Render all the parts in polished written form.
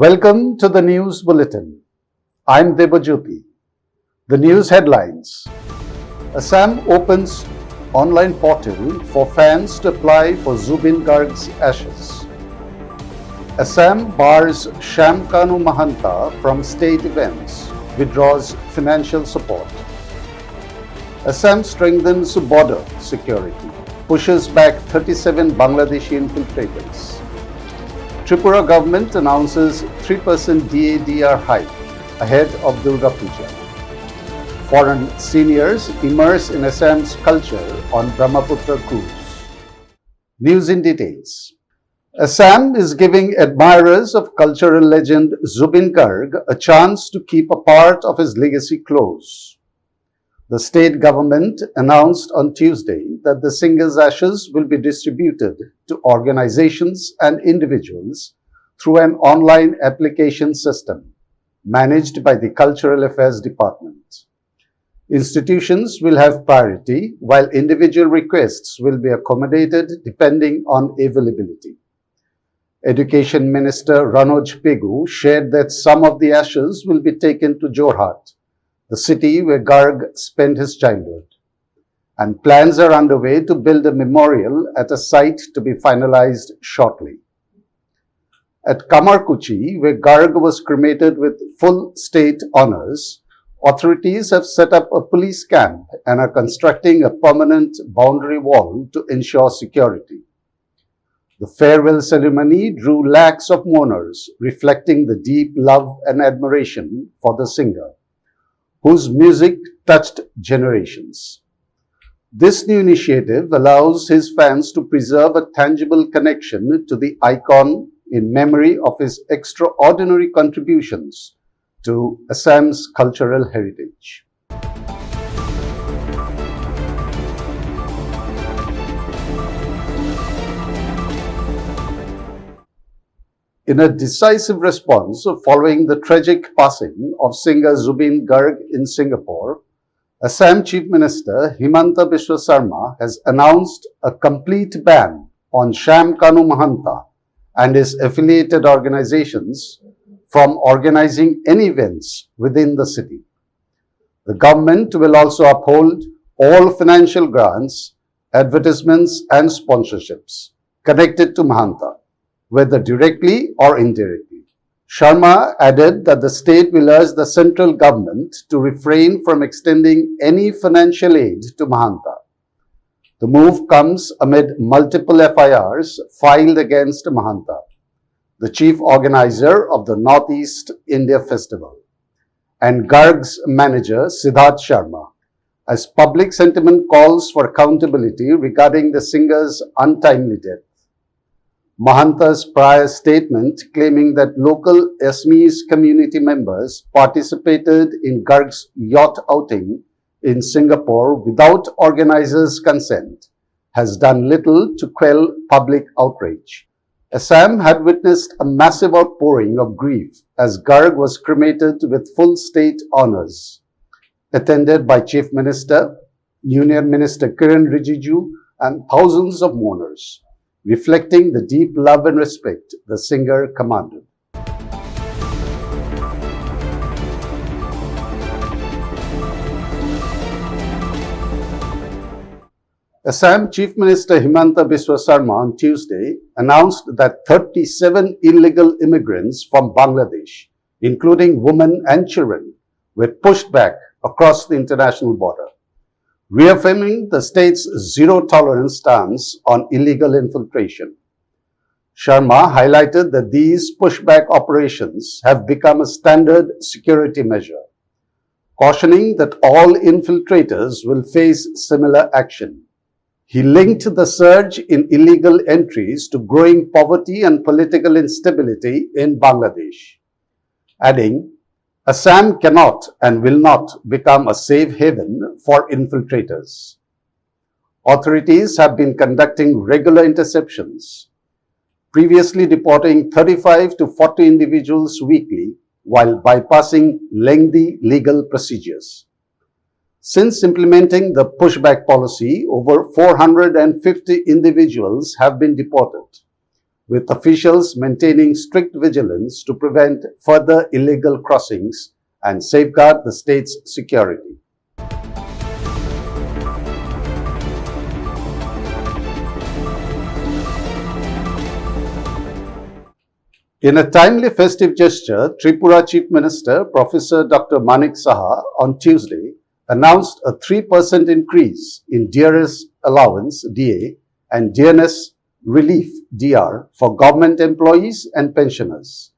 Welcome to the News Bulletin. I'm Debajyoti. The news headlines. Assam opens online portal for fans to apply for Zubin Garg's ashes. Assam bars Shyam Kanu Mahanta from state events, withdraws financial support. Assam strengthens border security, pushes back 37 Bangladeshi infiltrators. Tripura government announces 3% DADR hike ahead of Durga Puja. Foreign seniors immerse in Assam's culture on Brahmaputra cruise. News in details. Assam is giving admirers of cultural legend Zubin Garg a chance to keep a part of his legacy close. The state government announced on Tuesday that the singer's ashes will be distributed to organizations and individuals through an online application system managed by the Cultural Affairs Department. Institutions will have priority, while individual requests will be accommodated depending on availability. Education Minister Ranoj Pegu shared that some of the ashes will be taken to Jorhat, the city where Garg spent his childhood, and plans are underway to build a memorial at a site to be finalized shortly. At Kamarkuchi, where Garg was cremated with full state honors, authorities have set up a police camp and are constructing a permanent boundary wall to ensure security. The farewell ceremony drew lakhs of mourners, reflecting the deep love and admiration for the singer, whose music touched generations. This new initiative allows his fans to preserve a tangible connection to the icon in memory of his extraordinary contributions to Assam's cultural heritage. In a decisive response following the tragic passing of singer Zubin Garg in Singapore, Assam Chief Minister Himanta Biswa Sarma has announced a complete ban on Shyam Kanu Mahanta and his affiliated organizations from organizing any events within the city. The government will also uphold all financial grants, advertisements and sponsorships connected to Mahanta, whether directly or indirectly. Sharma added that the state will urge the central government to refrain from extending any financial aid to Mahanta. The move comes amid multiple FIRs filed against Mahanta, the chief organizer of the Northeast India Festival, and Garg's manager Siddharth Sharma, as public sentiment calls for accountability regarding the singer's untimely death. Mahanta's prior statement claiming that local Assamese community members participated in Garg's yacht outing in Singapore without organizers' consent has done little to quell public outrage. Assam had witnessed a massive outpouring of grief as Garg was cremated with full state honors, attended by Chief Minister, Union Minister Kiran Rijiju and thousands of mourners, reflecting the deep love and respect the singer commanded. Assam Chief Minister Himanta Biswa Sarma on Tuesday announced that 37 illegal immigrants from Bangladesh, including women and children, were pushed back across the international border, reaffirming the state's zero-tolerance stance on illegal infiltration. Sharma highlighted that these pushback operations have become a standard security measure, cautioning that all infiltrators will face similar action. He linked the surge in illegal entries to growing poverty and political instability in Bangladesh, adding, Assam cannot and will not become a safe haven for infiltrators. Authorities have been conducting regular interceptions, previously deporting 35 to 40 individuals weekly while bypassing lengthy legal procedures. Since implementing the pushback policy, over 450 individuals have been deported. with officials maintaining strict vigilance to prevent further illegal crossings and safeguard the state's security. In a timely festive gesture, Tripura Chief Minister Professor Dr. Manik Saha on Tuesday announced a 3% increase in DRS allowance DA and DNS relief DR for government employees and pensioners,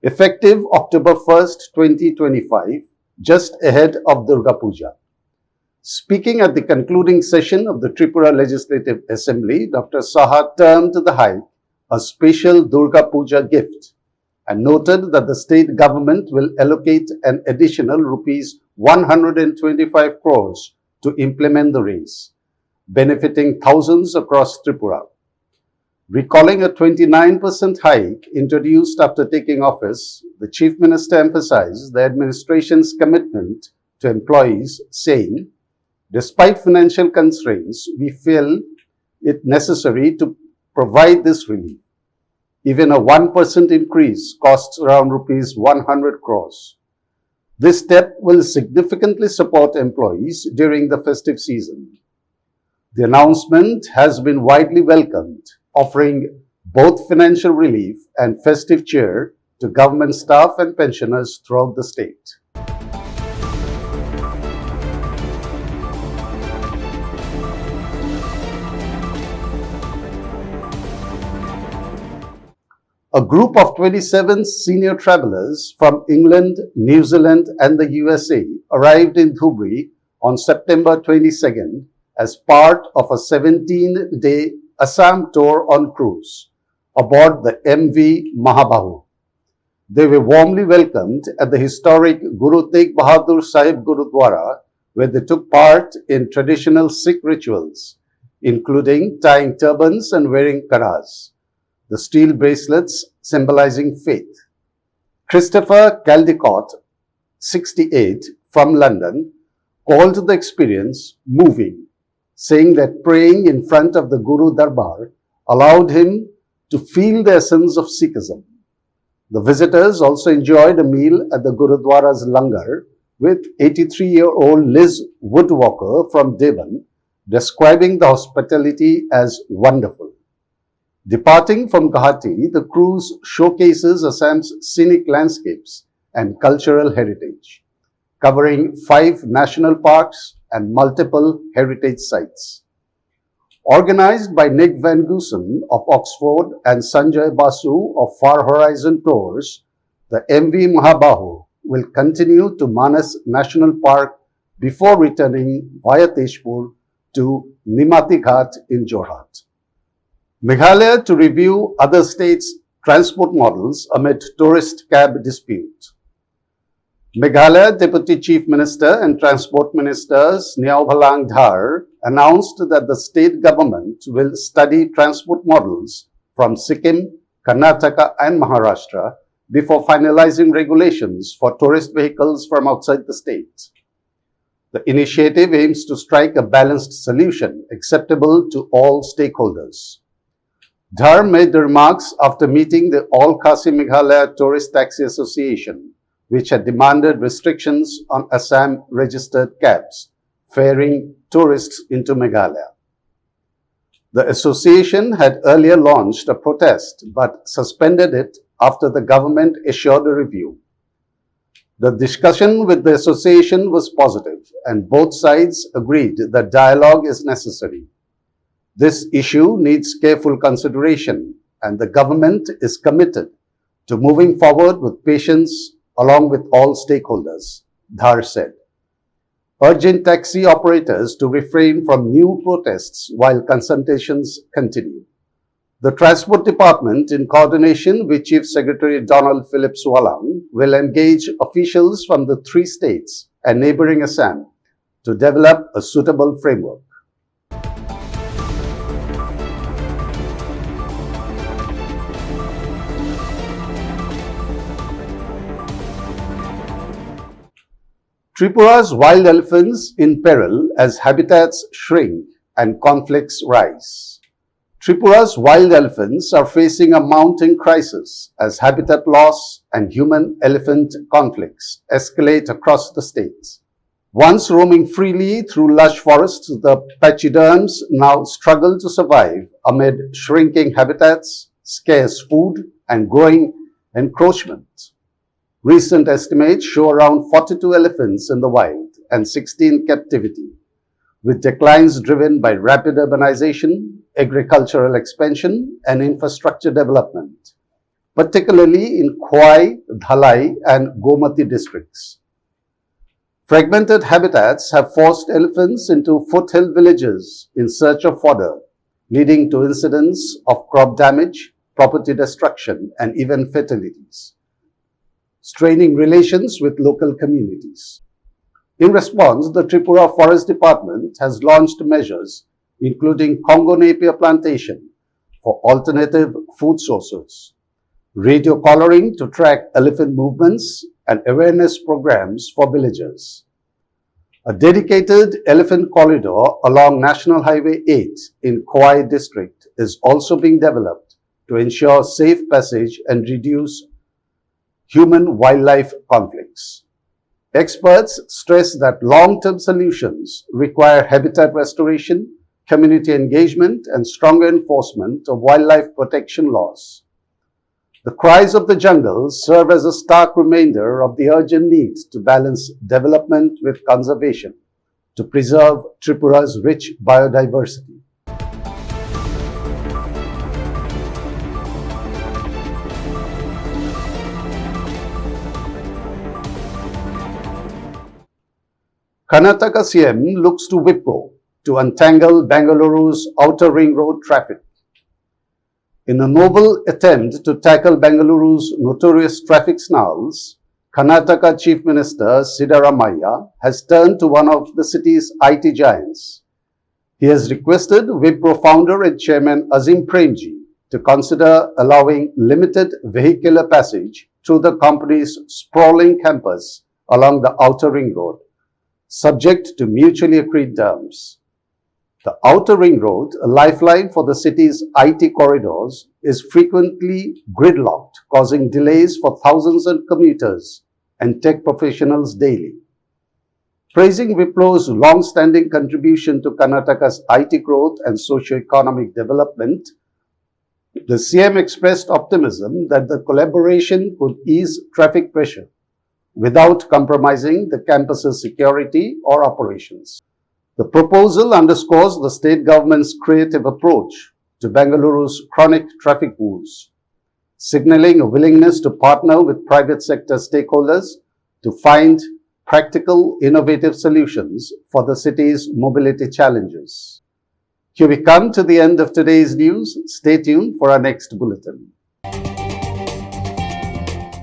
effective October 1st, 2025, just ahead of Durga Puja. Speaking at the concluding session of the Tripura Legislative Assembly, Dr. Saha termed the hike a special Durga Puja gift and noted that the state government will allocate an additional rupees 125 crores to implement the raise, benefiting thousands across Tripura. Recalling a 29% hike introduced after taking office, the Chief Minister emphasized the administration's commitment to employees, saying, "Despite financial constraints, we feel it necessary to provide this relief. Even a 1% increase costs around rupees 100 crores. This step will significantly support employees during the festive season." The announcement has been widely welcomed, offering both financial relief and festive cheer to government staff and pensioners throughout the state. A group of 27 senior travelers from England, New Zealand and the USA arrived in Dhubri on September 22nd as part of a 17-day Assam tour on cruise aboard the MV Mahabahu. They were warmly welcomed at the historic Guru Tegh Bahadur Sahib Gurudwara, where they took part in traditional Sikh rituals, including tying turbans and wearing karas, the steel bracelets symbolizing faith. Christopher Caldecott, 68, from London, called the experience moving, saying that praying in front of the Guru Darbar allowed him to feel the essence of Sikhism. The visitors also enjoyed a meal at the Gurudwara's langar with 83-year-old Liz Woodwalker from Devon, describing the hospitality as wonderful. Departing from Guwahati, the cruise showcases Assam's scenic landscapes and cultural heritage, covering 5 national parks and multiple heritage sites. Organized by Nick Van Goosen of Oxford and Sanjay Basu of Far Horizon Tours, the MV Mahabahu will continue to Manas National Park before returning via Tezpur to Nimati Ghat in Jorhat. Meghalaya to review other states' transport models amid tourist cab dispute. Meghalaya Deputy Chief Minister and Transport Minister Sneauphalang Dhar announced that the state government will study transport models from Sikkim, Karnataka and Maharashtra before finalizing regulations for tourist vehicles from outside the state. The initiative aims to strike a balanced solution acceptable to all stakeholders. Dhar made the remarks after meeting the All Khasi Meghalaya Tourist Taxi Association, which had demanded restrictions on Assam registered cabs ferrying tourists into Meghalaya. The association had earlier launched a protest but suspended it after the government assured a review. The discussion with the association was positive and both sides agreed that dialogue is necessary. This issue needs careful consideration and the government is committed to moving forward with patience along with all stakeholders, Dhar said, urging taxi operators to refrain from new protests while consultations continue. The Transport Department, in coordination with Chief Secretary Donald Phillips Wallang, will engage officials from the 3 states and neighboring Assam to develop a suitable framework. Tripura's wild elephants in peril as habitats shrink and conflicts rise. Tripura's wild elephants are facing a mounting crisis as habitat loss and human-elephant conflicts escalate across the states. Once roaming freely through lush forests, the pachyderms now struggle to survive amid shrinking habitats, scarce food, and growing encroachment. Recent estimates show around 42 elephants in the wild and 16 in captivity, with declines driven by rapid urbanization, agricultural expansion, and infrastructure development, particularly in Khwai, Dhalai, and Gomati districts. Fragmented habitats have forced elephants into foothill villages in search of fodder, leading to incidents of crop damage, property destruction, and even fatalities, straining relations with local communities. In response, the Tripura Forest Department has launched measures including Congo napier plantation for alternative food sources, radio collaring to track elephant movements, and awareness programs for villagers. A dedicated elephant corridor along National Highway 8 in Khwai district is also being developed to ensure safe passage and reduce human-wildlife conflicts. Experts stress that long-term solutions require habitat restoration, community engagement, and stronger enforcement of wildlife protection laws. The cries of the jungle serve as a stark reminder of the urgent need to balance development with conservation to preserve Tripura's rich biodiversity. Karnataka CM looks to Wipro to untangle Bengaluru's outer ring road traffic. In a noble attempt to tackle Bengaluru's notorious traffic snarls, Karnataka Chief Minister Siddaramaiah has turned to one of the city's IT giants. He has requested Wipro founder and chairman Azim Premji to consider allowing limited vehicular passage through the company's sprawling campus along the outer ring road, subject to mutually agreed terms. The outer ring road, a lifeline for the city's IT corridors, is frequently gridlocked, causing delays for thousands of commuters and tech professionals daily. Praising Wipro's long-standing contribution to Karnataka's IT growth and socio-economic development, the CM expressed optimism that the collaboration could ease traffic pressure without compromising the campus's security or operations. The proposal underscores the state government's creative approach to Bengaluru's chronic traffic woes, signaling a willingness to partner with private sector stakeholders to find practical, innovative solutions for the city's mobility challenges. Here we come to the end of today's news. Stay tuned for our next bulletin.